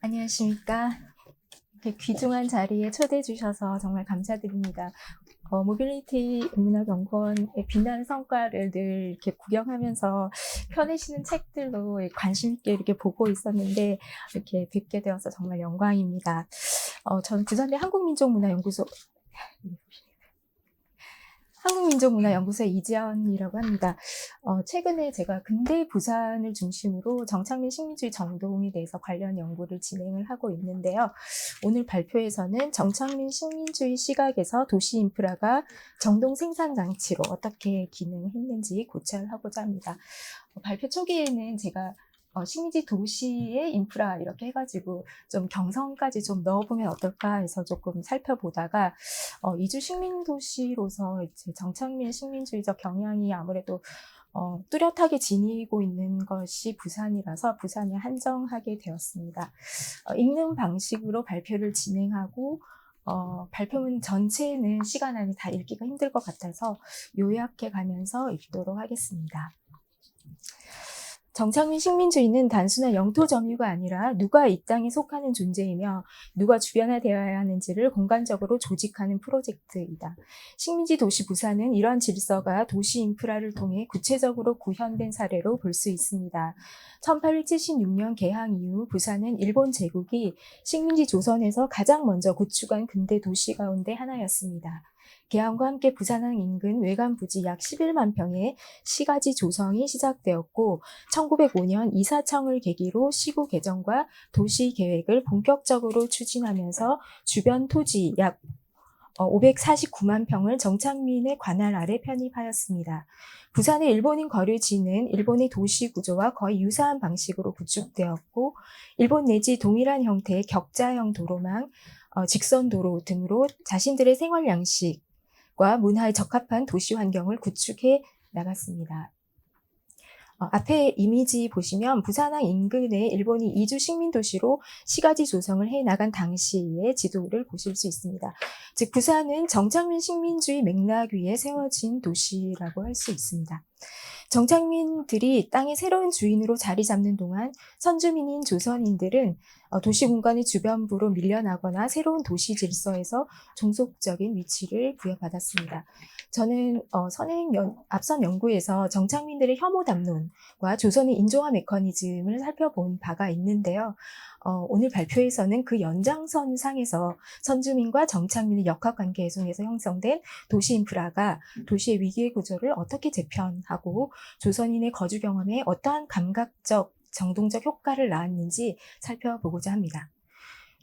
안녕하십니까. 이렇게 귀중한 자리에 초대해 주셔서 정말 감사드립니다. 모빌리티 인문학연구원의 빛나는 성과를 늘 이렇게 구경하면서 펴내시는 책들로 관심 있게 이렇게 보고 있었는데 이렇게 뵙게 되어서 정말 영광입니다. 저는 부산대 한국민족문화연구소의 이지연이라고 합니다. 최근에 제가 근대 부산을 중심으로 정착민 식민주의 정동에 대해서 관련 연구를 진행을 하고 있는데요. 오늘 발표에서는 정착민 식민주의 시각에서 도시 인프라가 정동 생산장치로 어떻게 기능했는지 고찰하고자 합니다. 발표 초기에는 제가 식민지 도시의 인프라 이렇게 해가지고 좀 경성까지 좀 넣어보면 어떨까 해서 조금 살펴보다가 이주 식민도시로서 이제 정착민 식민주의적 경향이 아무래도 뚜렷하게 지니고 있는 것이 부산이라서 부산에 한정하게 되었습니다. 읽는 방식으로 발표를 진행하고 발표문 전체는 시간 안에 다 읽기가 힘들 것 같아서 요약해 가면서 읽도록 하겠습니다. 정착민 식민주의는 단순한 영토 점유가 아니라 누가 이 땅에 속하는 존재이며 누가 주변화되어야 하는지를 공간적으로 조직하는 프로젝트이다. 식민지 도시 부산은 이러한 질서가 도시 인프라를 통해 구체적으로 구현된 사례로 볼 수 있습니다. 1876년 개항 이후 부산은 일본 제국이 식민지 조선에서 가장 먼저 구축한 근대 도시 가운데 하나였습니다. 개항과 함께 부산항 인근 외관 부지 약 11만 평의 시가지 조성이 시작되었고 1905년 이사청을 계기로 시구 개정과 도시 계획을 본격적으로 추진하면서 주변 토지 약 549만 평을 정착민의 관할 아래 편입하였습니다. 부산의 일본인 거류지는 일본의 도시 구조와 거의 유사한 방식으로 구축되었고 일본 내지 동일한 형태의 격자형 도로망, 직선 도로 등으로 자신들의 생활 양식과 문화에 적합한 도시 환경을 구축해 나갔습니다. 앞에 이미지 보시면 부산항 인근에 일본이 이주 식민도시로 시가지 조성을 해 나간 당시의 지도를 보실 수 있습니다. 즉 부산은 정착민 식민주의 맥락 위에 세워진 도시라고 할 수 있습니다. 정착민들이 땅의 새로운 주인으로 자리 잡는 동안 선주민인 조선인들은 도시 공간의 주변부로 밀려나거나 새로운 도시 질서에서 종속적인 위치를 부여받았습니다. 저는 앞선 연구에서 정착민들의 혐오 담론과 조선의 인종화 메커니즘을 살펴본 바가 있는데요. 오늘 발표에서는 그 연장선 상에서 선주민과 정착민의 역학관계 속에서 형성된 도시 인프라가 도시의 위기의 구조를 어떻게 재편하고 조선인의 거주 경험에 어떠한 감각적, 정동적 효과를 낳았는지 살펴보고자 합니다.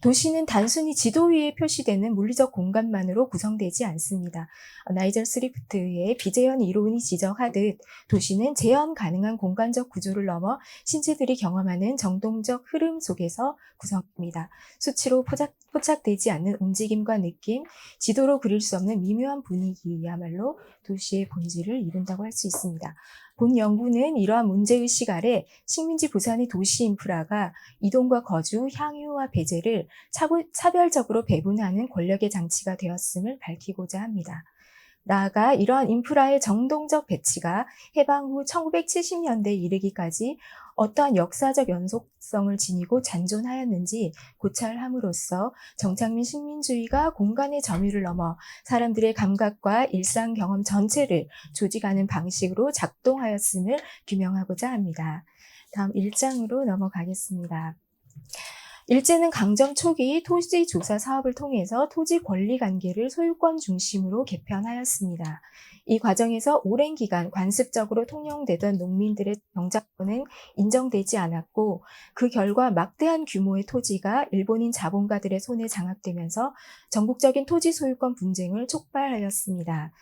도시는 단순히 지도 위에 표시되는 물리적 공간만으로 구성되지 않습니다. 나이절 스리프트의 비재현 이론이 지적하듯 도시는 재현 가능한 공간적 구조를 넘어 신체들이 경험하는 정동적 흐름 속에서 구성됩니다. 수치로 포착되지 않는 움직임과 느낌, 지도로 그릴 수 없는 미묘한 분위기야말로 도시의 본질을 이룬다고 할 수 있습니다. 본 연구는 이러한 문제의식 아래 식민지 부산의 도시 인프라가 이동과 거주, 향유와 배제를 차별적으로 배분하는 권력의 장치가 되었음을 밝히고자 합니다. 나아가 이러한 인프라의 정동적 배치가 해방 후 1970년대에 이르기까지 어떠한 역사적 연속성을 지니고 잔존하였는지 고찰함으로써 정착민 식민주의가 공간의 점유를 넘어 사람들의 감각과 일상 경험 전체를 조직하는 방식으로 작동하였음을 규명하고자 합니다. 다음 1장으로 넘어가겠습니다. 일제는 강점 초기 토지 조사 사업을 통해서 토지 권리 관계를 소유권 중심으로 개편하였습니다. 이 과정에서 오랜 기간 관습적으로 통용되던 농민들의 경작권은 인정되지 않았고 그 결과 막대한 규모의 토지가 일본인 자본가들의 손에 장악되면서 전국적인 토지 소유권 분쟁을 촉발하였습니다.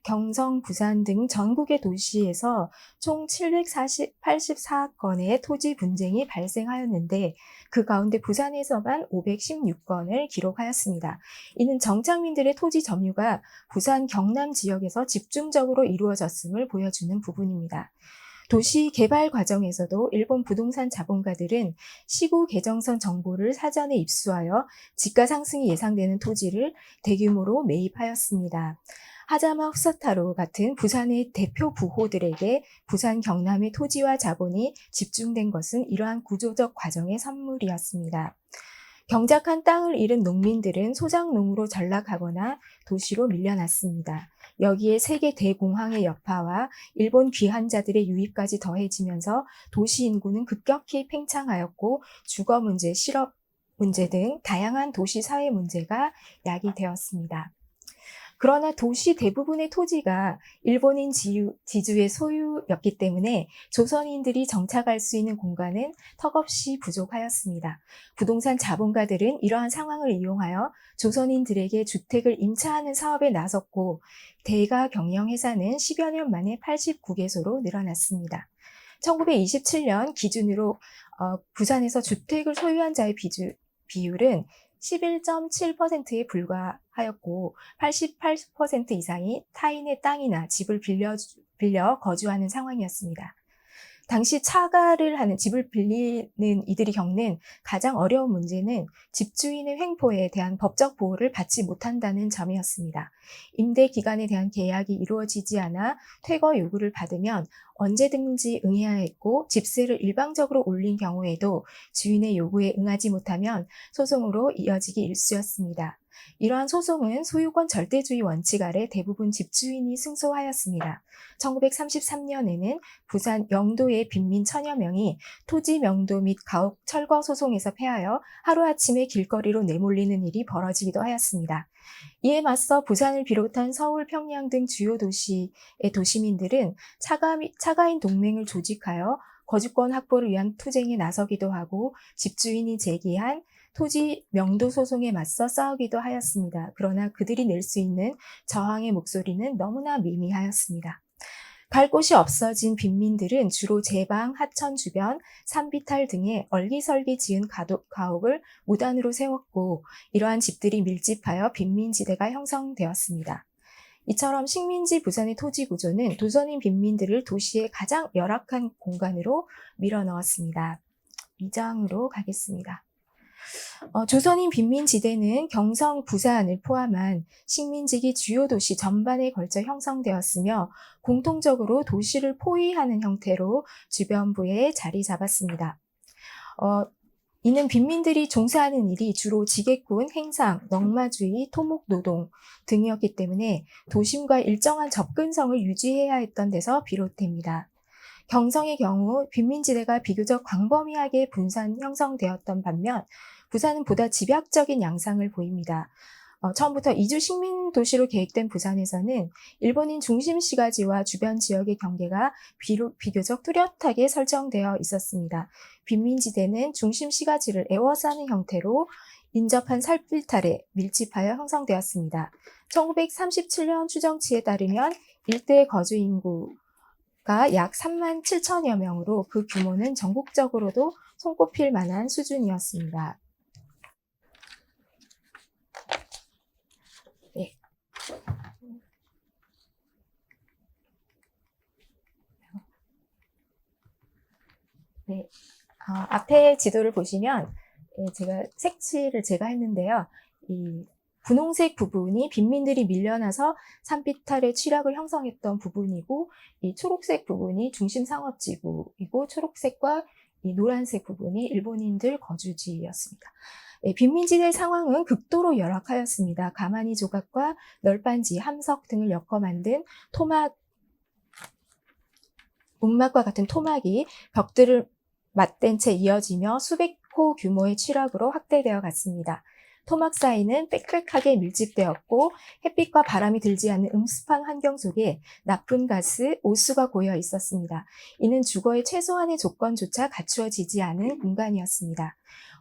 경성, 부산 등 전국의 도시에서 총 784건의 토지 분쟁이 발생하였는데 그 가운데 부산에서만 516건을 기록하였습니다. 이는 정착민들의 토지 점유가 부산 경남 지역에서 집중적으로 이루어졌음을 보여주는 부분입니다. 도시 개발 과정에서도 일본 부동산 자본가들은 시구 개정선 정보를 사전에 입수하여 지가 상승이 예상되는 토지를 대규모로 매입하였습니다. 하자마 후사타로 같은 부산의 대표 부호들에게 부산 경남의 토지와 자본이 집중된 것은 이러한 구조적 과정의 산물이었습니다. 경작한 땅을 잃은 농민들은 소작농으로 전락하거나 도시로 밀려났습니다. 여기에 세계 대공황의 여파와 일본 귀환자들의 유입까지 더해지면서 도시 인구는 급격히 팽창하였고 주거 문제, 실업 문제 등 다양한 도시 사회 문제가 야기되었습니다. 그러나 도시 대부분의 토지가 일본인 지주의 소유였기 때문에 조선인들이 정착할 수 있는 공간은 턱없이 부족하였습니다. 부동산 자본가들은 이러한 상황을 이용하여 조선인들에게 주택을 임차하는 사업에 나섰고 대가 경영회사는 10여 년 만에 89개소로 늘어났습니다. 1927년 기준으로 부산에서 주택을 소유한 자의 비율은 11.7%에 불과하였고 88% 이상이 타인의 땅이나 집을 빌려 거주하는 상황이었습니다. 당시 차가를 하는 집을 빌리는 이들이 겪는 가장 어려운 문제는 집주인의 횡포에 대한 법적 보호를 받지 못한다는 점이었습니다. 임대 기간에 대한 계약이 이루어지지 않아 퇴거 요구를 받으면 언제든지 응해야 했고 집세를 일방적으로 올린 경우에도 주인의 요구에 응하지 못하면 소송으로 이어지기 일쑤였습니다. 이러한 소송은 소유권 절대주의 원칙 아래 대부분 집주인이 승소하였습니다. 1933년에는 부산 영도의 빈민 천여 명이 토지 명도 및 가옥 철거 소송에서 패하여 하루아침에 길거리로 내몰리는 일이 벌어지기도 하였습니다. 이에 맞서 부산을 비롯한 서울, 평양 등 주요 도시의 도시민들은 차가인 동맹을 조직하여 거주권 확보를 위한 투쟁에 나서기도 하고 집주인이 제기한 토지 명도 소송에 맞서 싸우기도 하였습니다. 그러나 그들이 낼 수 있는 저항의 목소리는 너무나 미미하였습니다. 갈 곳이 없어진 빈민들은 주로 제방, 하천 주변, 산비탈 등에 얼기설기 지은 가옥을 무단으로 세웠고 이러한 집들이 밀집하여 빈민지대가 형성되었습니다. 이처럼 식민지 부산의 토지 구조는 조선인 빈민들을 도시의 가장 열악한 공간으로 밀어넣었습니다. 2장으로 가겠습니다. 조선인 빈민지대는 경성, 부산을 포함한 식민지기 주요 도시 전반에 걸쳐 형성되었으며 공통적으로 도시를 포위하는 형태로 주변부에 자리 잡았습니다. 이는 빈민들이 종사하는 일이 주로 지게꾼, 행상, 넉마주의, 토목노동 등이었기 때문에 도심과 일정한 접근성을 유지해야 했던 데서 비롯됩니다. 경성의 경우 빈민지대가 비교적 광범위하게 분산 형성되었던 반면 부산은 보다 집약적인 양상을 보입니다. 처음부터 이주 식민 도시로 계획된 부산에서는 일본인 중심 시가지와 주변 지역의 경계가 비교적 뚜렷하게 설정되어 있었습니다. 빈민지대는 중심 시가지를 에워싸는 형태로 인접한 살필탈에 밀집하여 형성되었습니다. 1937년 추정치에 따르면 일대 거주 인구가 약 3만 7천여 명으로 그 규모는 전국적으로도 손꼽힐 만한 수준이었습니다. 네. 앞에 지도를 보시면 제가 색칠을 했는데요. 이 분홍색 부분이 빈민들이 밀려나서 산비탈의 취락을 형성했던 부분이고 이 초록색 부분이 중심 상업지구이고 초록색과 이 노란색 부분이 일본인들 거주지였습니다. 빈민지대 상황은 극도로 열악하였습니다. 가마니 조각과 널빤지, 함석 등을 엮어 만든 움막과 같은 토막이 벽들을 맞댄 채 이어지며 수백 호 규모의 취락으로 확대되어 갔습니다. 토막 사이는 빽빽하게 밀집되었고 햇빛과 바람이 들지 않는 음습한 환경 속에 나쁜 가스, 오수가 고여 있었습니다. 이는 주거의 최소한의 조건조차 갖추어지지 않은 공간이었습니다.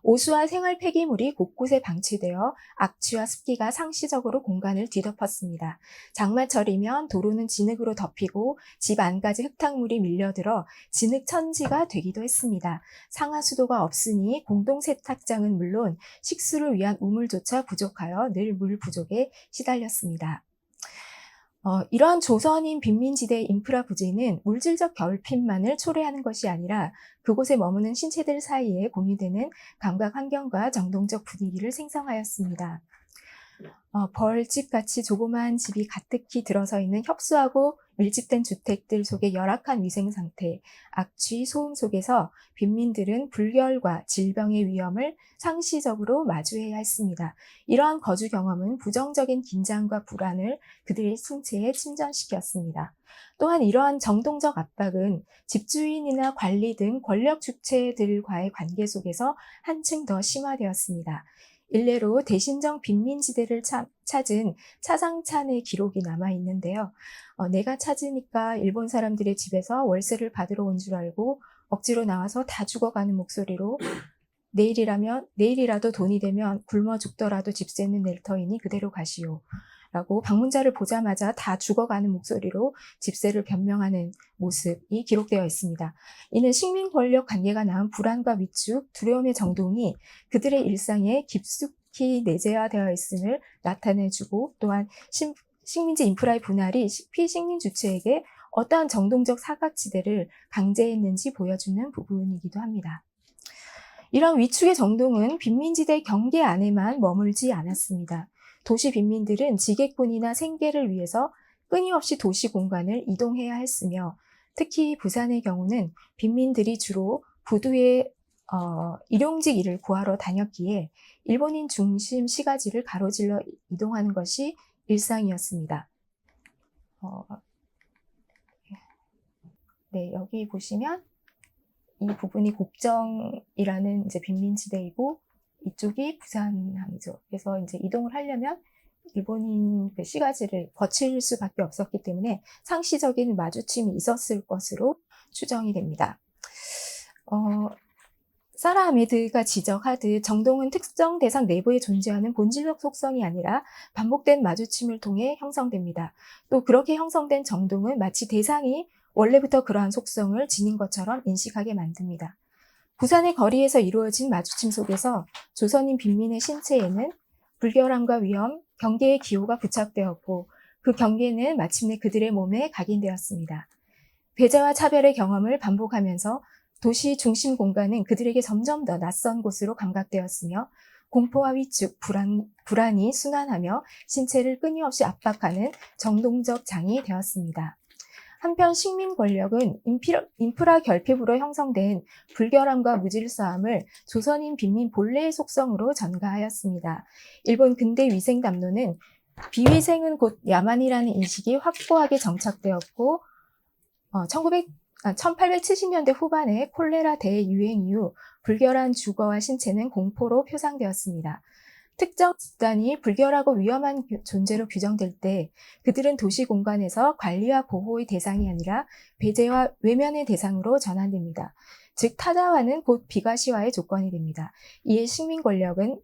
오수와 생활 폐기물이 곳곳에 방치되어 악취와 습기가 상시적으로 공간을 뒤덮었습니다. 장마철이면 도로는 진흙으로 덮이고 집 안까지 흙탕물이 밀려들어 진흙천지가 되기도 했습니다. 상하수도가 없으니 공동 세탁장은 물론 식수를 위한 우물조차 부족하여 늘 물 부족에 시달렸습니다. 이러한 조선인 빈민지대의 인프라 부재는 물질적 결핍만을 초래하는 것이 아니라 그곳에 머무는 신체들 사이에 공유되는 감각 환경과 정동적 분위기를 생성하였습니다. 벌집같이 조그마한 집이 가득히 들어서 있는 협소하고 밀집된 주택들 속의 열악한 위생 상태, 악취, 소음 속에서 빈민들은 불결과 질병의 위험을 상시적으로 마주해야 했습니다. 이러한 거주 경험은 부정적인 긴장과 불안을 그들의 신체에 침전시켰습니다. 또한 이러한 정동적 압박은 집주인이나 관리 등 권력 주체들과의 관계 속에서 한층 더 심화되었습니다. 일례로 대신정 빈민지대를 찾은 차상찬의 기록이 남아 있는데요. 내가 찾으니까 일본 사람들의 집에서 월세를 받으러 온 줄 알고 억지로 나와서 다 죽어가는 목소리로 내일이라도 돈이 되면 굶어 죽더라도 집세는 낼 터이니 그대로 가시오. 라고 방문자를 보자마자 다 죽어가는 목소리로 집세를 변명하는 모습이 기록되어 있습니다. 이는 식민 권력 관계가 낳은 불안과 위축, 두려움의 정동이 그들의 일상에 깊숙이 내재화되어 있음을 나타내주고 또한 식민지 인프라의 분할이 피식민 주체에게 어떠한 정동적 사각지대를 강제했는지 보여주는 부분이기도 합니다. 이런 위축의 정동은 빈민지대 경계 안에만 머물지 않았습니다. 도시 빈민들은 지게꾼이나 생계를 위해서 끊임없이 도시 공간을 이동해야 했으며 특히 부산의 경우는 빈민들이 주로 부두의 일용직 일을 구하러 다녔기에 일본인 중심 시가지를 가로질러 이동하는 것이 일상이었습니다. 네, 여기 보시면 이 부분이 곡정이라는 이제 빈민지대이고 이쪽이 부산항이죠. 그래서 이제 이동을 하려면 일본인 그 시가지를 거칠 수밖에 없었기 때문에 상시적인 마주침이 있었을 것으로 추정이 됩니다. 사라 아메드가 지적하듯 정동은 특정 대상 내부에 존재하는 본질적 속성이 아니라 반복된 마주침을 통해 형성됩니다. 또 그렇게 형성된 정동은 마치 대상이 원래부터 그러한 속성을 지닌 것처럼 인식하게 만듭니다. 부산의 거리에서 이루어진 마주침 속에서 조선인 빈민의 신체에는 불결함과 위험, 경계의 기호가 부착되었고 그 경계는 마침내 그들의 몸에 각인되었습니다. 배제와 차별의 경험을 반복하면서 도시 중심 공간은 그들에게 점점 더 낯선 곳으로 감각되었으며 공포와 위축, 불안이 순환하며 신체를 끊임없이 압박하는 정동적 장이 되었습니다. 한편 식민 권력은 인프라 결핍으로 형성된 불결함과 무질서함을 조선인 빈민 본래의 속성으로 전가하였습니다. 일본 근대 위생 담론은 비위생은 곧 야만이라는 인식이 확고하게 정착되었고 1870년대 후반에 콜레라 대유행 이후 불결한 주거와 신체는 공포로 표상되었습니다. 특정 집단이 불결하고 위험한 존재로 규정될 때 그들은 도시 공간에서 관리와 보호의 대상이 아니라 배제와 외면의 대상으로 전환됩니다. 즉 타자화는 곧 비과시화의 조건이 됩니다. 이에 식민 권력은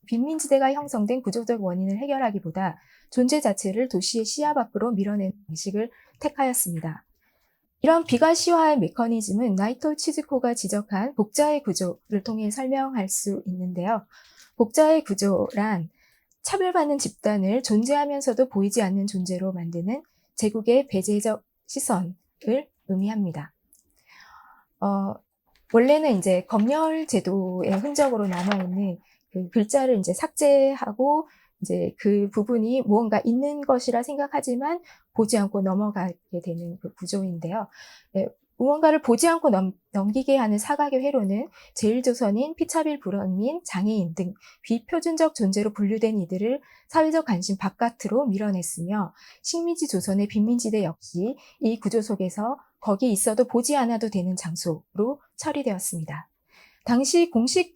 빈민지대가 형성된 구조적 원인을 해결하기보다 존재 자체를 도시의 시야 밖으로 밀어내는 방식을 택하였습니다. 이런 비과시화의 메커니즘은 나이토 치즈코가 지적한 복자의 구조를 통해 설명할 수 있는데요. 복자의 구조란 차별받는 집단을 존재하면서도 보이지 않는 존재로 만드는 제국의 배제적 시선을 의미합니다. 원래는 이제 검열 제도의 흔적으로 남아있는 그 글자를 이제 삭제하고 이제 그 부분이 무언가 있는 것이라 생각하지만 보지 않고 넘어가게 되는 그 구조인데요. 무언가를 보지 않고 넘기게 하는 사각의 회로는 제1조선인, 피차빌 불원민, 장애인 등 비표준적 존재로 분류된 이들을 사회적 관심 바깥으로 밀어냈으며 식민지 조선의 빈민지대 역시 이 구조 속에서 거기 있어도 보지 않아도 되는 장소로 처리되었습니다. 당시 공식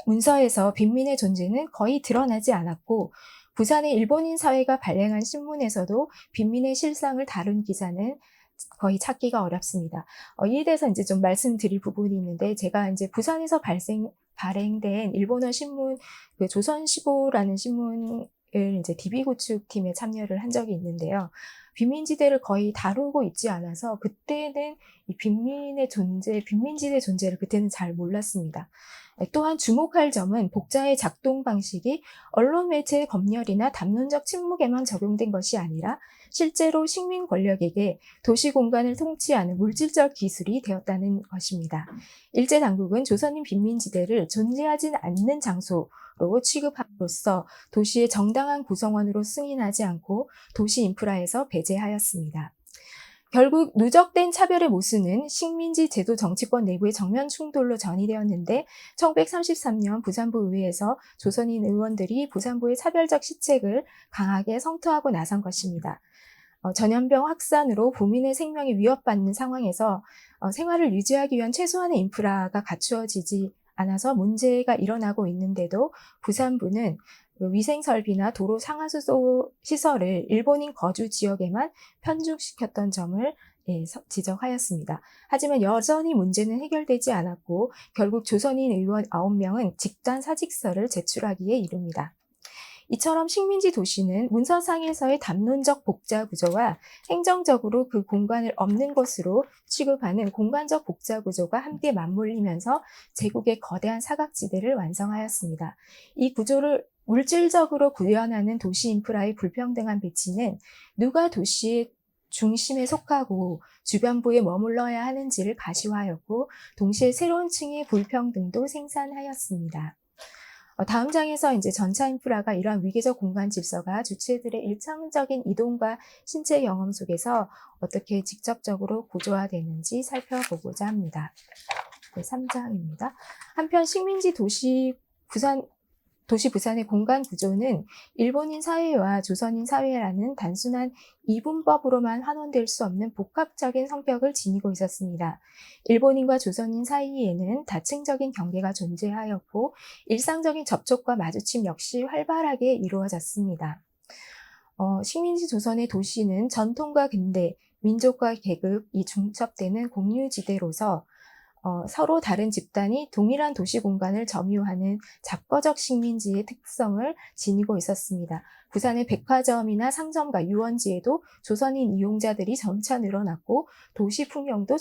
문서에서 빈민의 존재는 거의 드러나지 않았고 부산의 일본인 사회가 발행한 신문에서도 빈민의 실상을 다룬 기사는 거의 찾기가 어렵습니다. 이에 대해서 이제 좀 말씀드릴 부분이 있는데 제가 이제 부산에서 발행된 일본어 신문 그 조선시보라는 신문을 이제 DB 구축팀에 참여를 한 적이 있는데요. 빈민지대를 거의 다루고 있지 않아서 그때는 이 빈민지대 존재를 그때는 잘 몰랐습니다. 또한 주목할 점은 복자의 작동 방식이 언론 매체의 검열이나 담론적 침묵에만 적용된 것이 아니라 실제로 식민 권력에게 도시 공간을 통치하는 물질적 기술이 되었다는 것입니다. 일제당국은 조선인 빈민지대를 존재하지 않는 장소로 취급함으로써 도시의 정당한 구성원으로 승인하지 않고 도시 인프라에서 배제하였습니다. 결국 누적된 차별의 모순은 식민지 제도 정치권 내부의 정면 충돌로 전이되었는데 1933년 부산부 의회에서 조선인 의원들이 부산부의 차별적 시책을 강하게 성토하고 나선 것입니다. 전염병 확산으로 부민의 생명이 위협받는 상황에서 생활을 유지하기 위한 최소한의 인프라가 갖추어지지 않아서 문제가 일어나고 있는데도 부산부는 위생설비나 도로 상하수도 시설을 일본인 거주 지역에만 편중시켰던 점을 지적하였습니다. 하지만 여전히 문제는 해결되지 않았고 결국 조선인 의원 9명은 집단 사직서를 제출하기에 이릅니다. 이처럼 식민지 도시는 문서상에서의 담론적 복자 구조와 행정적으로 그 공간을 없는 것으로 취급하는 공간적 복자 구조가 함께 맞물리면서 제국의 거대한 사각지대를 완성하였습니다. 이 구조를 물질적으로 구현하는 도시 인프라의 불평등한 배치는 누가 도시의 중심에 속하고 주변부에 머물러야 하는지를 가시화하였고 동시에 새로운 층의 불평등도 생산하였습니다. 다음 장에서 이제 전차 인프라가 이러한 위계적 공간 질서가 주체들의 일상적인 이동과 신체 경험 속에서 어떻게 직접적으로 구조화되는지 살펴보고자 합니다. 네, 3장입니다. 한편 식민지 도시 부산의 공간 구조는 일본인 사회와 조선인 사회라는 단순한 이분법으로만 환원될 수 없는 복합적인 성격을 지니고 있었습니다. 일본인과 조선인 사이에는 다층적인 경계가 존재하였고 일상적인 접촉과 마주침 역시 활발하게 이루어졌습니다. 식민지 조선의 도시는 전통과 근대, 민족과 계급이 중첩되는 공유지대로서 서로 다른 집단이 동일한 도시 공간을 점유하는 잡거적 식민지의 특성을 지니고 있었습니다. 부산의 백화점이나 상점과 유원지에도 조선인 이용자들이 점차 늘어났고 도시 풍경도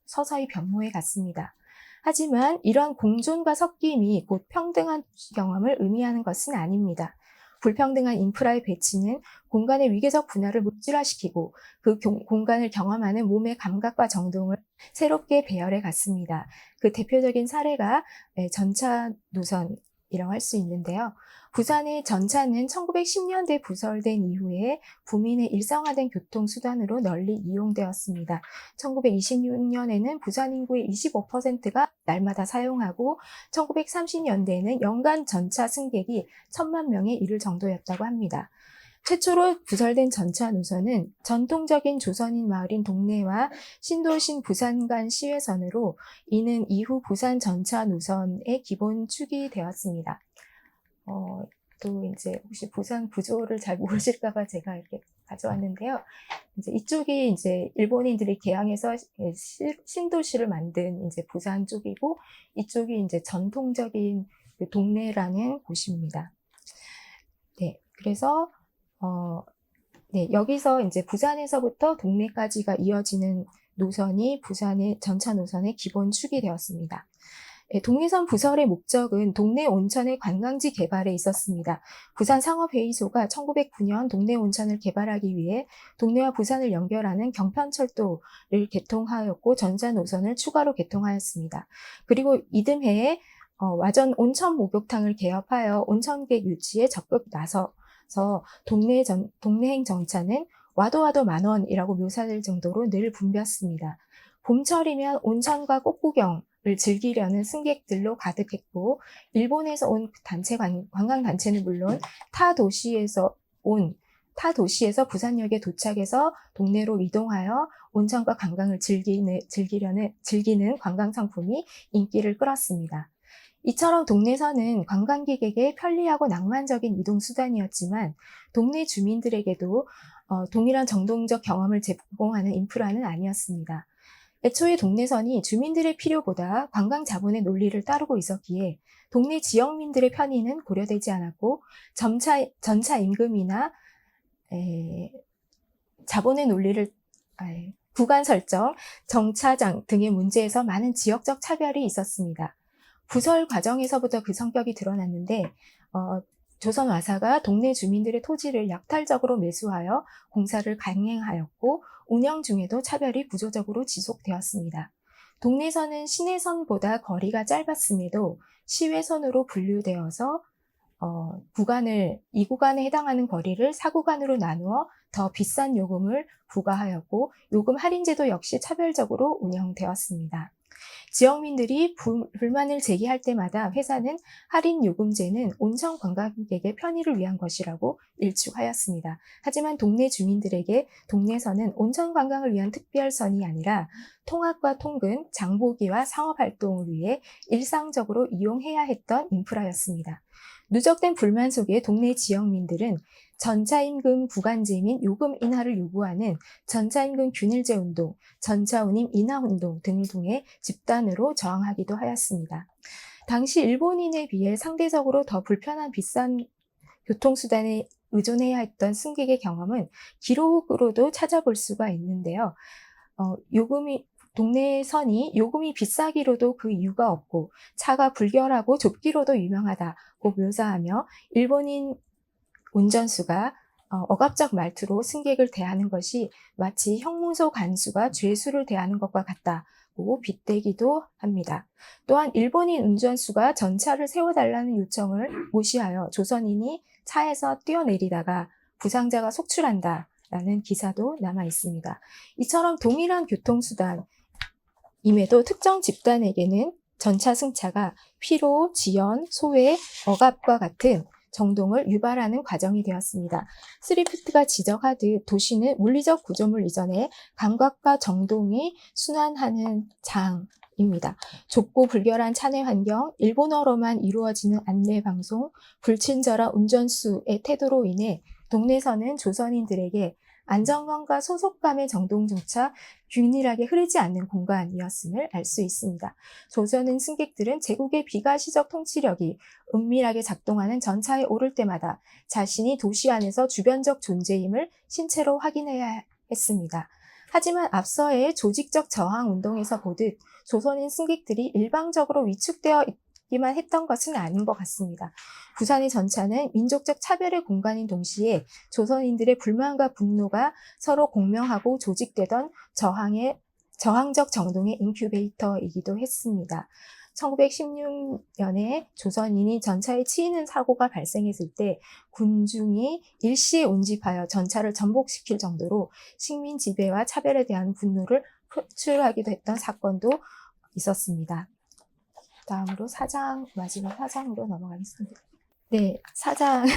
서서히 변모해 갔습니다. 하지만 이러한 공존과 섞임이 곧 평등한 도시 경험을 의미하는 것은 아닙니다. 불평등한 인프라의 배치는 공간의 위계적 분할을 물질화시키고 그 공간을 경험하는 몸의 감각과 정동을 새롭게 배열해 갔습니다. 그 대표적인 사례가 전차 노선이라고 할 수 있는데요. 부산의 전차는 1910년대 부설된 이후에 부민의 일상화된 교통수단으로 널리 이용되었습니다. 1926년에는 부산 인구의 25%가 날마다 사용하고 1930년대에는 연간 전차 승객이 1,000만 명에 이를 정도였다고 합니다. 최초로 부설된 전차 노선은 전통적인 조선인 마을인 동래와 신도신 부산 간 시외선으로 이는 이후 부산 전차 노선의 기본 축이 되었습니다. 또 이제 혹시 부산 구조를 잘 모르실까봐 제가 이렇게 가져왔는데요. 이제 이쪽이 이제 일본인들이 개항해서 신도시를 만든 이제 부산 쪽이고 이쪽이 이제 전통적인 동래라는 곳입니다. 네, 그래서 네, 여기서 이제 부산에서부터 동래까지가 이어지는 노선이 부산의 전차 노선의 기본 축이 되었습니다. 동래선 부설의 목적은 동래 온천의 관광지 개발에 있었습니다. 부산 상업회의소가 1909년 동래 온천을 개발하기 위해 동래와 부산을 연결하는 경편철도를 개통하였고 전차 노선을 추가로 개통하였습니다. 그리고 이듬해에 와전 온천 목욕탕을 개업하여 온천객 유치에 적극 나서서 동래행 정차는 와도 10,000원이라고 묘사될 정도로 늘 붐볐습니다. 봄철이면 온천과 꽃구경을 즐기려는 승객들로 가득했고 일본에서 온 관광단체는 물론 타 도시에서 부산역에 도착해서 동래로 이동하여 온천과 관광을 즐기는 관광 상품이 인기를 끌었습니다. 이처럼 동래선은 관광객에게 편리하고 낭만적인 이동 수단이었지만 동래 주민들에게도 동일한 정동적 경험을 제공하는 인프라는 아니었습니다. 애초에 동래선이 주민들의 필요보다 관광 자본의 논리를 따르고 있었기에 동래 지역민들의 편의는 고려되지 않았고 전차 임금이나 자본의 논리를 구간 설정, 정차장 등의 문제에서 많은 지역적 차별이 있었습니다. 부설 과정에서부터 그 성격이 드러났는데 조선 와사가 동네 주민들의 토지를 약탈적으로 매수하여 공사를 강행하였고 운영 중에도 차별이 구조적으로 지속되었습니다. 동래선은 시내선보다 거리가 짧았음에도 시외선으로 분류되어서 이 구간에 해당하는 거리를 4구간으로 나누어 더 비싼 요금을 부과하였고 요금 할인제도 역시 차별적으로 운영되었습니다. 지역민들이 불만을 제기할 때마다 회사는 할인 요금제는 온천 관광객의 편의를 위한 것이라고 일축하였습니다. 하지만 동네 주민들에게 동네선은 온천 관광을 위한 특별선이 아니라 통학과 통근, 장보기와 상업활동을 위해 일상적으로 이용해야 했던 인프라였습니다. 누적된 불만 속에 동네 지역민들은 전차임금 부과제 및 요금 인하를 요구하는 전차임금 균일제 운동, 전차운임 인하 운동 등을 통해 집단으로 저항하기도 하였습니다. 당시 일본인에 비해 상대적으로 더 불편한 비싼 교통수단에 의존해야 했던 승객의 경험은 기록으로도 찾아볼 수가 있는데요. 동네선이 요금이 비싸기로도 그 이유가 없고 차가 불결하고 좁기로도 유명하다고 묘사하며 일본인 운전수가 억압적 말투로 승객을 대하는 것이 마치 형무소 간수가 죄수를 대하는 것과 같다고 빗대기도 합니다. 또한 일본인 운전수가 전차를 세워달라는 요청을 무시하여 조선인이 차에서 뛰어내리다가 부상자가 속출한다 라는 기사도 남아 있습니다. 이처럼 동일한 교통수단임에도 특정 집단에게는 전차 승차가 피로, 지연, 소외, 억압과 같은 정동을 유발하는 과정이 되었습니다. 스리프트가 지적하듯 도시는 물리적 구조물 이전에 감각과 정동이 순환하는 장입니다. 좁고 불결한 차내 환경, 일본어로만 이루어지는 안내 방송, 불친절한 운전수의 태도로 인해 동네선은 조선인들에게 안정감과 소속감의 정동조차 균일하게 흐르지 않는 공간이었음을 알 수 있습니다. 조선인 승객들은 제국의 비가시적 통치력이 은밀하게 작동하는 전차에 오를 때마다 자신이 도시 안에서 주변적 존재임을 신체로 확인해야 했습니다. 하지만 앞서의 조직적 저항 운동에서 보듯 조선인 승객들이 일방적으로 위축되어 있기만 했던 것은 아닌 것 같습니다. 부산의 전차는 민족적 차별의 공간인 동시에 조선인들의 불만과 분노가 서로 공명하고 조직되던 저항적 정동의 인큐베이터이기도 했습니다. 1916년에 조선인이 전차에 치이는 사고가 발생했을 때 군중이 일시에 운집하여 전차를 전복시킬 정도로 식민 지배와 차별에 대한 분노를 표출하기도 했던 사건도 있었습니다. 다음으로 마지막 사장으로 넘어가겠습니다. 네, 사장입니다.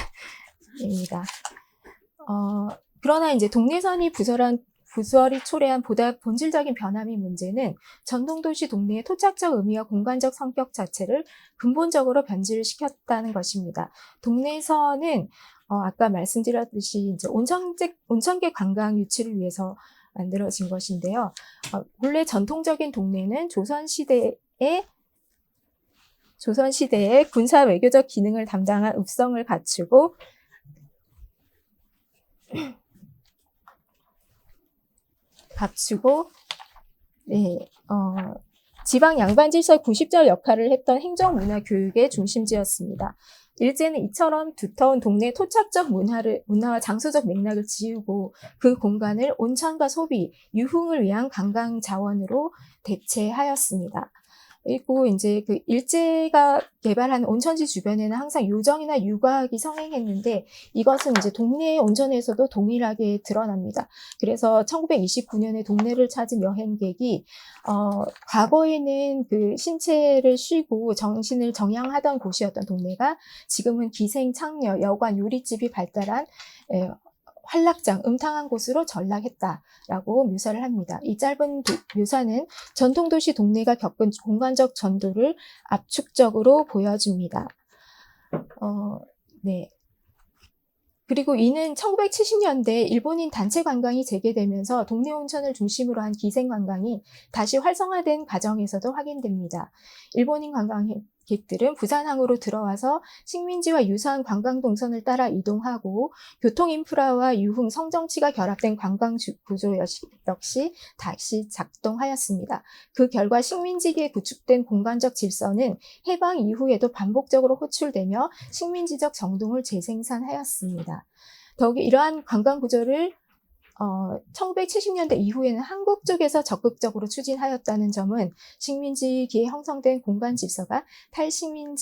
그러나 이제 동네선이 부설이 초래한 보다 본질적인 변화 및 문제는 전통도시 동네의 토착적 의미와 공간적 성격 자체를 근본적으로 변질시켰다는 것입니다. 동네선은 아까 말씀드렸듯이 이제 온천객 관광 유치를 위해서 만들어진 것인데요. 본래 전통적인 동네는 조선시대에 군사 외교적 기능을 담당한 읍성을 갖추고 지방 양반 질서의 구십절 역할을 했던 행정문화 교육의 중심지였습니다. 일제는 이처럼 두터운 동네 토착적 문화와 장소적 맥락을 지우고 그 공간을 온천과 소비, 유흥을 위한 관광 자원으로 대체하였습니다. 그리고 이제 그 일제가 개발한 온천지 주변에는 항상 요정이나 유곽이 성행했는데 이것은 이제 동네의 온천에서도 동일하게 드러납니다. 그래서 1929년에 동네를 찾은 여행객이 과거에는 그 신체를 쉬고 정신을 정향하던 곳이었던 동네가 지금은 기생, 창녀, 여관, 요리집이 발달한 활락장, 음탕한 곳으로 전락했다라고 묘사를 합니다. 이 짧은 묘사는 전통도시 동네가 겪은 공간적 전도를 압축적으로 보여줍니다. 네. 그리고 이는 1970년대 일본인 단체 관광이 재개되면서 동네 온천을 중심으로 한 기생 관광이 다시 활성화된 과정에서도 확인됩니다. 일본인 관광객들은 부산항으로 들어와서 식민지와 유사한 관광 동선을 따라 이동하고 교통 인프라와 유흥, 성정치가 결합된 관광 구조 역시 다시 작동하였습니다. 그 결과 식민지기에 구축된 공간적 질서는 해방 이후에도 반복적으로 호출되며 식민지적 정동을 재생산하였습니다. 더욱이 이러한 관광 구조를 1970년대 이후에는 한국 쪽에서 적극적으로 추진하였다는 점은 식민지기에 형성된 공간 질서가 탈식민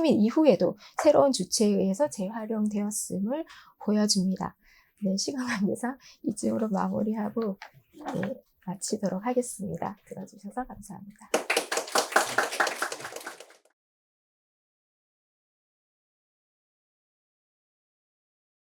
이후에도 새로운 주체에 의해서 재활용되었음을 보여줍니다. 네, 시간 관계상 이쯤으로 마무리하고 네, 마치도록 하겠습니다. 들어주셔서 감사합니다.